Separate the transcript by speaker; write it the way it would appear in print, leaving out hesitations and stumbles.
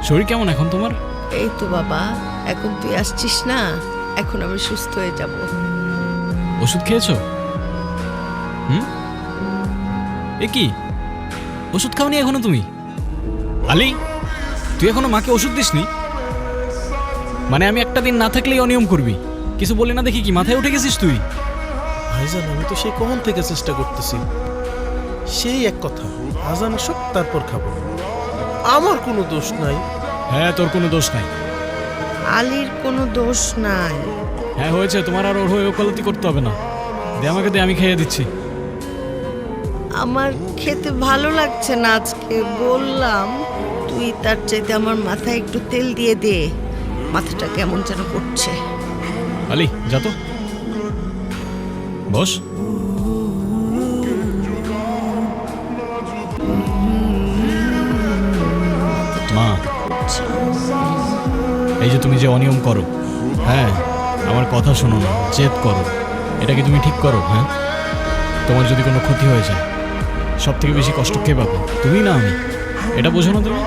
Speaker 1: শরীর কেমন এখন তোমার?
Speaker 2: এই তো বাবা, এখন তুই আসছিস না, এখন আমি সুস্থ হয়ে যাব।
Speaker 1: ওষুধ খেয়েছো? এ কি ওষুধ খাওনি এখনো তুমি? আলী, তুই এখনো মাকে ওষুধ দিসনি? মানে আমি একটা দিন না থাকলেই অনিয়ম করবি? কিছু বলে না দেখি কি মাথায় উঠে গেছিস তুই?
Speaker 3: ভাইজান আমি তো সেই কখন থেকে চেষ্টা করতেছি, সেই এক কথা, আজান আসুক তারপর খাবো। আমার কোনো দোষ নাই।
Speaker 1: হ্যাঁ, তোর কোনো দোষ নাই।
Speaker 2: আলীর কোনো দোষ নাই।
Speaker 1: হ্যাঁ হয়েছে, তোমার আর ওর হয়ে ওকালতি করতে হবে না। দে আমাকে, দে, আমি খেয়ে দিচ্ছি।
Speaker 2: আমার খেতে ভালো লাগছে না আজকে, বললাম। তুই তার চাইতে আমার মাথায় একটু তেল দিয়ে দে, মাথাটা কেমন যেন করছে।
Speaker 1: আলী, যা তো, বস। মা, এই যে তুমি যে অনিয়ম করো, হ্যাঁ, আমার কথা শোনো না, জেদ করো, এটা কি তুমি ঠিক করো? হ্যাঁ, তোমার যদি কোনো ক্ষতি হয়ে যায় সব থেকে বেশি কষ্ট কে পাবে? তুমি না আমি? এটা বোঝো না তুমি?